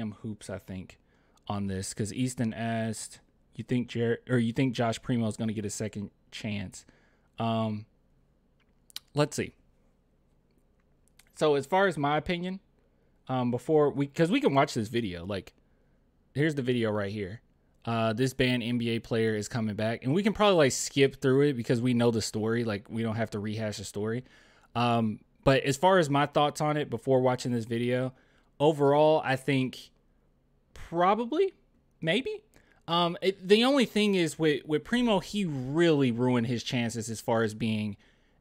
hoops, I think, on this, because Easton asked, you think Josh Primo is going to get a second chance? Let's see. So as far as my opinion, because we can watch this video, like, here's the video right here. This banned NBA player is coming back, and we can probably like skip through it because we know the story. Like, we don't have to rehash the story. But as far as my thoughts on it before watching this video, overall, I think probably, maybe. The only thing is with Primo, he really ruined his chances as far as being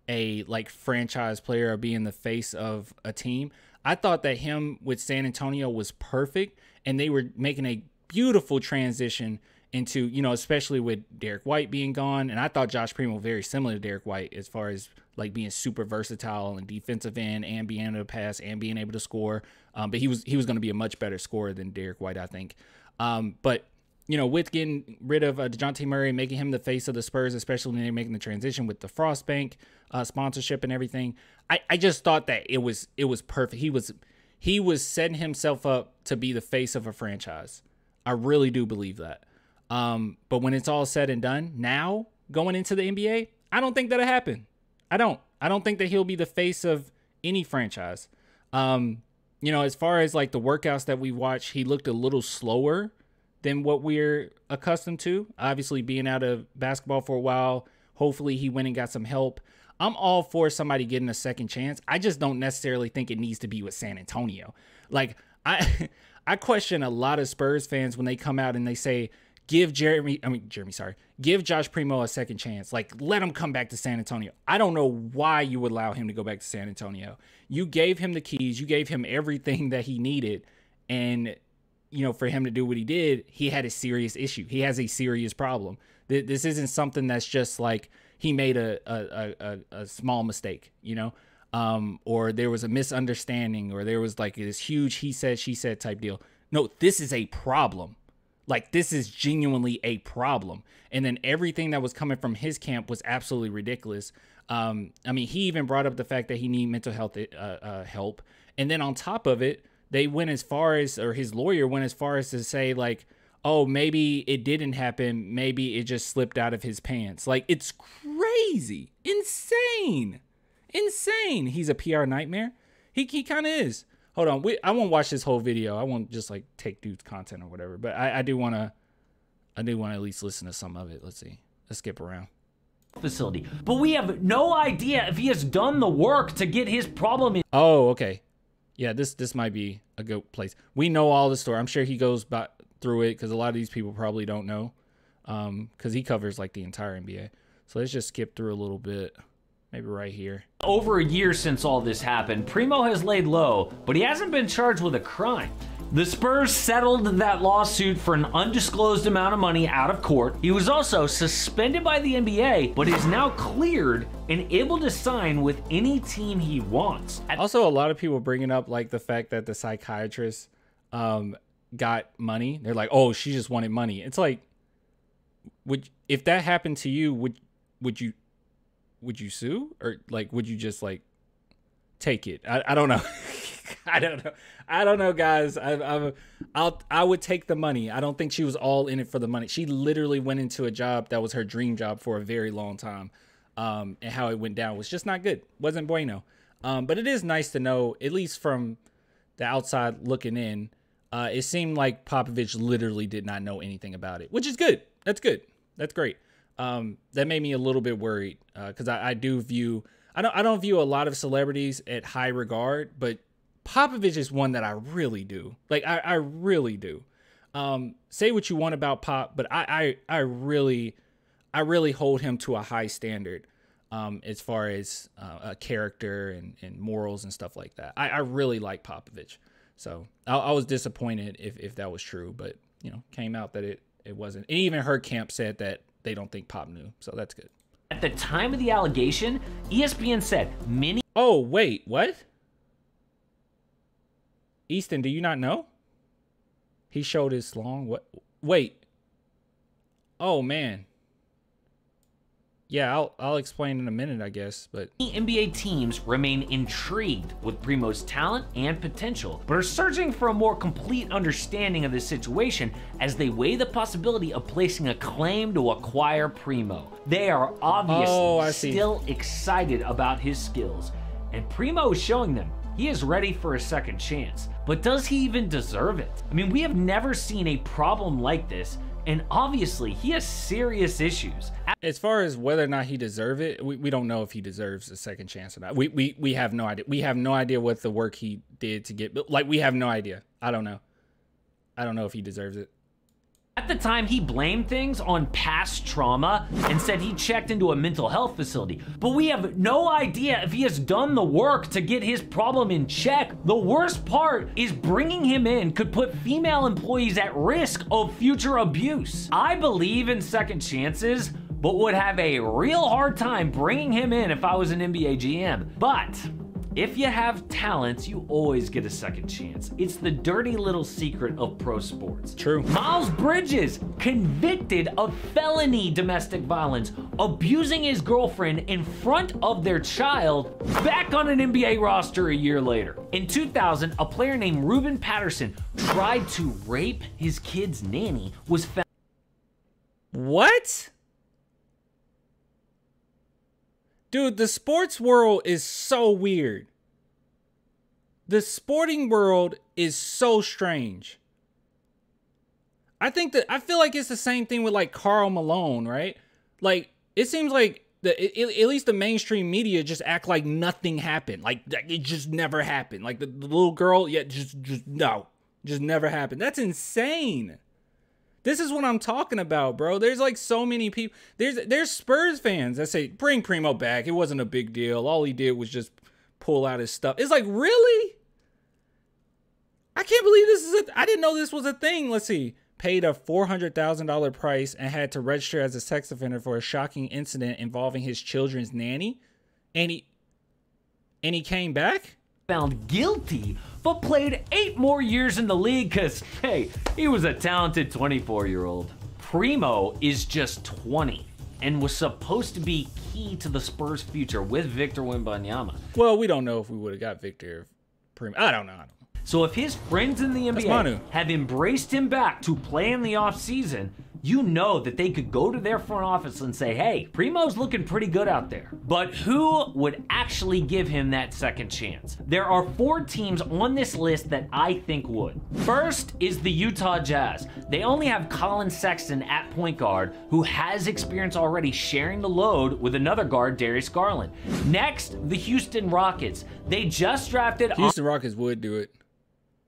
a like franchise player or being the face of a team. I thought that him with San Antonio was perfect, and they were making a beautiful transition into, you know, especially with Derek White being gone. And I thought Josh Primo very similar to Derek White as far as like being super versatile and defensive end and being able to pass and being able to score. But he was going to be a much better scorer than Derek White, I think. But, you know, with getting rid of DeJounte Murray, making him the face of the Spurs, especially when they're making the transition with the Frostbank sponsorship and everything, I just thought that it was perfect. He was setting himself up to be the face of a franchise. I really do believe that. But when it's all said and done, now going into the NBA, I don't think that'll happen. I don't think that he'll be the face of any franchise. You know, as far as like the workouts that we watched, he looked a little slower than what we're accustomed to. Obviously, being out of basketball for a while, hopefully he went and got some help. I'm all for somebody getting a second chance. I just don't necessarily think it needs to be with San Antonio. Like, I question a lot of Spurs fans when they come out and they say, give Josh Primo a second chance. Like, let him come back to San Antonio. I don't know why you would allow him to go back to San Antonio. You gave him the keys. You gave him everything that he needed. And, you know, for him to do what he did, he had a serious issue. He has a serious problem. This isn't something that's just like he made a small mistake, you know, or there was a misunderstanding, or there was like this huge he said, she said type deal. No, this is a problem. Like, this is genuinely a problem. And then everything that was coming from his camp was absolutely ridiculous. I mean, he even brought up the fact that he needed mental health help. And then on top of it, they went as far as, or his lawyer went as far as to say, like, oh, maybe it didn't happen. Maybe it just slipped out of his pants. Like, it's crazy. Insane. He's a PR nightmare. He kind of is. Hold on. I won't watch this whole video. I won't just like take dude's content or whatever. But I do want to at least listen to some of it. Let's see. Let's skip around. Facility. But we have no idea if he has done the work to get his problem in. Oh, okay. Yeah, this might be a good place. We know all the story. I'm sure he goes back through it because a lot of these people probably don't know. Because he covers like the entire NBA. So let's just skip through a little bit. Maybe right here. Over a year since all this happened, Primo has laid low, but he hasn't been charged with a crime. The Spurs settled that lawsuit for an undisclosed amount of money out of court. He was also suspended by the NBA, but is now cleared and able to sign with any team he wants. Also, a lot of people bringing up like the fact that the psychiatrist got money. They're like, oh, she just wanted money. It's like, if that happened to you, would you sue, or like would you just like take it? I don't know. I don't know, guys. I would take the money. I don't think she was all in it for the money. She literally went into a job that was her dream job for a very long time. And how it went down was just not good. Wasn't bueno. But it is nice to know, at least from the outside looking in, it seemed like Popovich literally did not know anything about it, which is good. That's good. That's great. That made me a little bit worried, because I don't view a lot of celebrities at high regard, but Popovich is one that I really do. Like, I really do. Say what you want about Pop, but I really hold him to a high standard, as far as a character and morals and stuff like that. I really like Popovich. So I was disappointed if that was true, but you know, came out that it wasn't. And even her camp said that they don't think Pop knew, so that's good. At the time of the allegation, ESPN said many... Oh, wait, what? Easton, do you not know? He showed his long... What? Wait. Oh, man. Yeah, I'll explain in a minute, I guess, but NBA teams remain intrigued with Primo's talent and potential, but are searching for a more complete understanding of the situation as they weigh the possibility of placing a claim to acquire Primo. They are obviously still excited about his skills, and Primo is showing them he is ready for a second chance. But does he even deserve it? I mean, we have never seen a problem like this, and obviously he has serious issues. As far as whether or not he deserves it, we don't know if he deserves a second chance or not. We have no idea. We have no idea what the work he did to get, like, we have no idea. I don't know. I don't know if he deserves it. At the time, he blamed things on past trauma and said he checked into a mental health facility. But we have no idea if he has done the work to get his problem in check. The worst part is bringing him in could put female employees at risk of future abuse. I believe in second chances, but would have a real hard time bringing him in if I was an NBA GM. But if you have talents, you always get a second chance. It's the dirty little secret of pro sports. True. Miles Bridges, convicted of felony domestic violence, abusing his girlfriend in front of their child, back on an NBA roster a year later. In 2000, a player named Ruben Patterson tried to rape his kid's nanny, was found. What? Dude, the sports world is so weird. The sporting world is so strange. I feel like it's the same thing with like Karl Malone, right? Like, it seems like at least the mainstream media just act like nothing happened. Like it just never happened. Like the little girl, yeah, just never happened. That's insane. This is what I'm talking about, bro. There's like so many people. There's Spurs fans that say, bring Primo back. It wasn't a big deal. All he did was just pull out his stuff. It's like, really? I can't believe this is I didn't know this was a thing. Let's see. Paid a $400,000 price and had to register as a sex offender for a shocking incident involving his children's nanny. And he came back? Found guilty, but played 8 more years in the league because, hey, he was a talented 24-year-old. Primo is just 20 and was supposed to be key to the Spurs' future with Victor Wembanyama. Well, we don't know if we would have got Victor Primo. I don't know. So if his friends in the NBA have embraced him back to play in the offseason, you know that they could go to their front office and say, hey, Primo's looking pretty good out there. But who would actually give him that second chance? There are 4 teams on this list that I think would. First is the Utah Jazz. They only have Colin Sexton at point guard, who has experience already sharing the load with another guard, Darius Garland. Next, the Houston Rockets. They just drafted... Houston Rockets would do it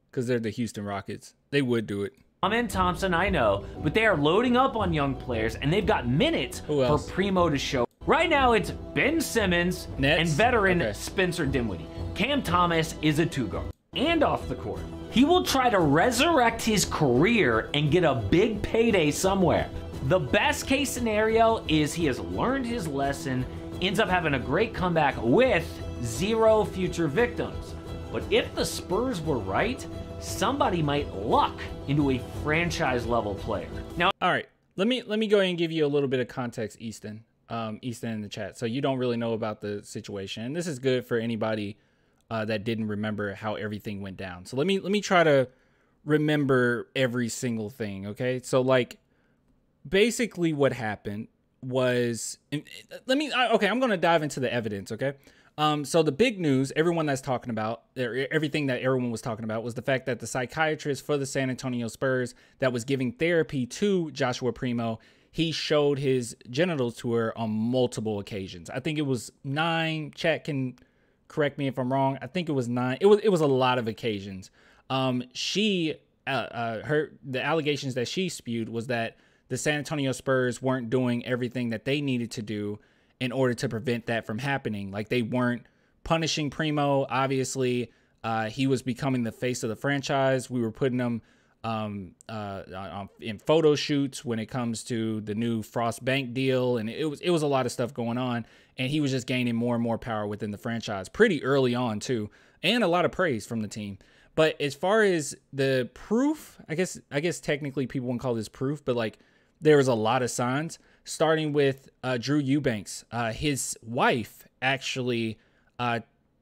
because they're the Houston Rockets. They would do it. Amen Thompson, I know, but they are loading up on young players, and they've got minutes for Primo to show. Right now, it's Ben Simmons and veteran Spencer Dinwiddie. Cam Thomas is a 2-guard. And off the court, he will try to resurrect his career and get a big payday somewhere. The best case scenario is he has learned his lesson, ends up having a great comeback with 0 future victims. But if the Spurs were right, somebody might luck into a franchise level player. Now, all right, let me go ahead and give you a little bit of context, Easton in the chat. So you don't really know about the situation, and this is good for anybody that didn't remember how everything went down. So let me try to remember every single thing. Okay, so like basically what happened was, I'm gonna dive into the evidence. Okay. So the big news, everyone that's talking about, everything that everyone was talking about, was the fact that the psychiatrist for the San Antonio Spurs that was giving therapy to Joshua Primo, he showed his genitals to her on multiple occasions. I think it was 9. Chat can correct me if I'm wrong. I think it was 9. It was a lot of occasions. The allegations that she spewed was that the San Antonio Spurs weren't doing everything that they needed to do in order to prevent that from happening. Like, they weren't punishing Primo. Obviously, he was becoming the face of the franchise. We were putting him in photo shoots when it comes to the new Frost Bank deal, and it was a lot of stuff going on, and he was just gaining more and more power within the franchise pretty early on too, and a lot of praise from the team. But as far as the proof, I guess technically people wouldn't call this proof, but like there was a lot of signs, starting with Drew Eubanks. His wife actually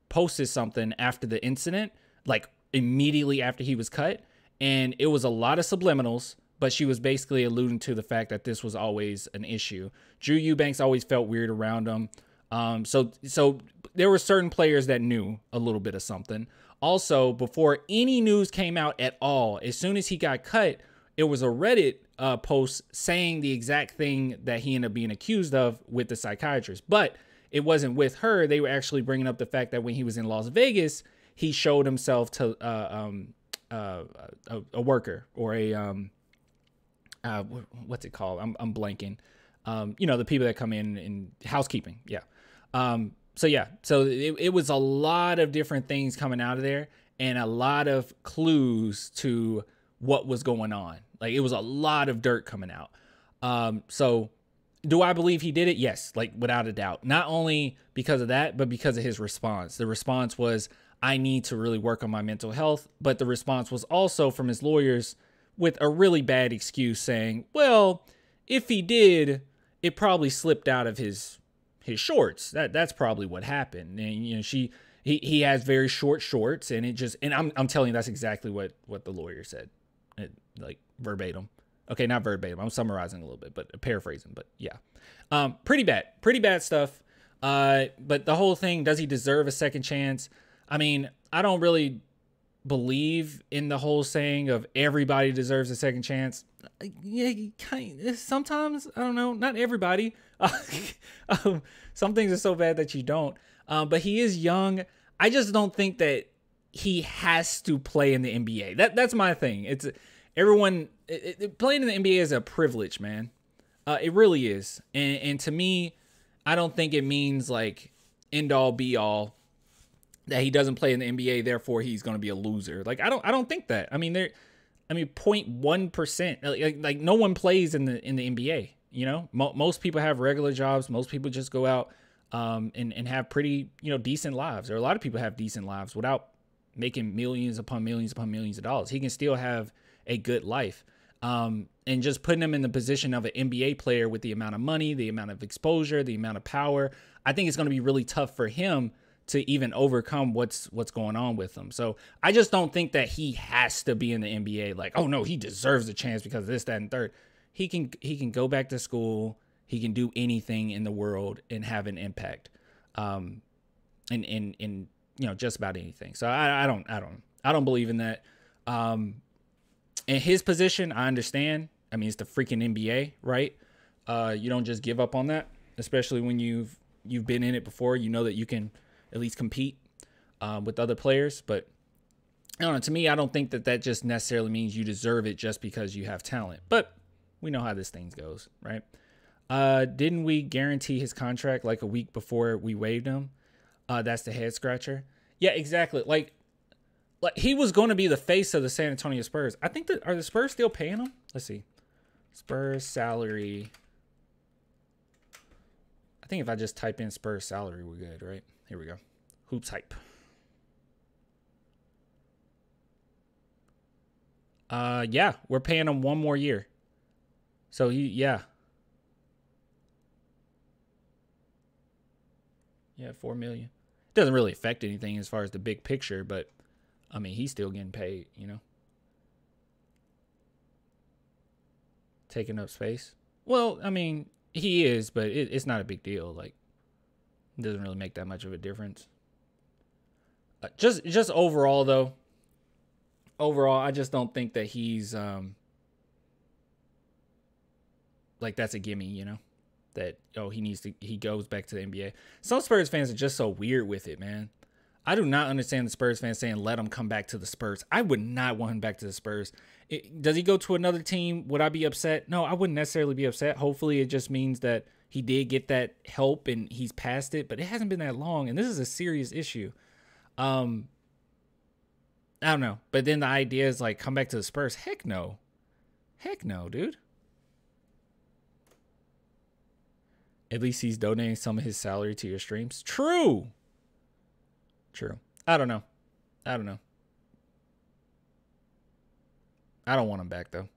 posted something after the incident, like immediately after he was cut. And it was a lot of subliminals, but she was basically alluding to the fact that this was always an issue. Drew Eubanks always felt weird around him. So there were certain players that knew a little bit of something. Also, before any news came out at all, as soon as he got cut, it was a Reddit post saying the exact thing that he ended up being accused of with the psychiatrist. But it wasn't with her. They were actually bringing up the fact that when he was in Las Vegas, he showed himself to a worker or a what's it called? I'm blanking. You know, the people that come in housekeeping. Yeah. So it was a lot of different things coming out of there and a lot of clues to what was going on. Like, it was a lot of dirt coming out. So do I believe he did it? Yes, like without a doubt. Not only because of that, but because of his response. The response was, I need to really work on my mental health. But the response was also from his lawyers with a really bad excuse saying, well, if he did, it probably slipped out of his shorts. That's probably what happened. And, you know, he has very short shorts, and it just, and I'm telling you, that's exactly what the lawyer said. Like verbatim. Okay, not verbatim. I'm summarizing a little bit, but paraphrasing. But yeah, pretty bad stuff. But the whole thing, does he deserve a second chance? I mean, I don't really believe in the whole saying of everybody deserves a second chance. Yeah, sometimes, I don't know, not everybody. Some things are so bad that you don't. But he is young. I just don't think that he has to play in the NBA. That's my thing. It's everyone playing in the NBA is a privilege, man. It really is. And to me, I don't think it means like end all be all that he doesn't play in the NBA, therefore he's going to be a loser. Like, I don't think that. I mean, 0.1%, like no one plays in the NBA, you know. Most people have regular jobs. Most people just go out and have pretty, you know, decent lives. Or a lot of people have decent lives without making millions upon millions upon millions of dollars. He can still have a good life. And just putting him in the position of an NBA player with the amount of money, the amount of exposure, the amount of power, I think it's going to be really tough for him to even overcome what's going on with him. So I just don't think that he has to be in the NBA. Like, oh no, he deserves a chance because of this, that, and third. He can go back to school. He can do anything in the world and have an impact. In you know, just about anything. So I don't believe in that. In his position, I understand. I mean, it's the freaking NBA, right? You don't just give up on that, especially when you've been in it before. You know that you can at least compete with other players. But I don't know. To me, I don't think that just necessarily means you deserve it just because you have talent. But we know how this thing goes, right? Didn't we guarantee his contract like a week before we waived him? That's the head scratcher. Yeah, exactly. Like he was going to be the face of the San Antonio Spurs. I think are the Spurs still paying him? Let's see. Spurs salary. I think if I just type in Spurs salary, we're good, right? Here we go. Hoops hype. Yeah, we're paying him one more year. So yeah, 4 million. Doesn't really affect anything as far as the big picture, but I mean, he's still getting paid, you know. Taking up space. Well, I mean, he is, but it's not a big deal. Like, it doesn't really make that much of a difference. Just overall, though. Overall, I just don't think that he's like that's a gimme, you know. That he goes back to the NBA. Some Spurs fans are just so weird with it, man. I do not understand the Spurs fans saying let him come back to the Spurs. I would not want him back to the Spurs. Does he go to another team? Would I be upset? No, I wouldn't necessarily be upset. Hopefully it just means that he did get that help and he's past it, but it hasn't been that long, and this is a serious issue. I don't know. But then the idea is like come back to the Spurs. Heck no. Heck no, dude. At least he's donating some of his salary to your streams. True. I don't know. I don't want him back, though.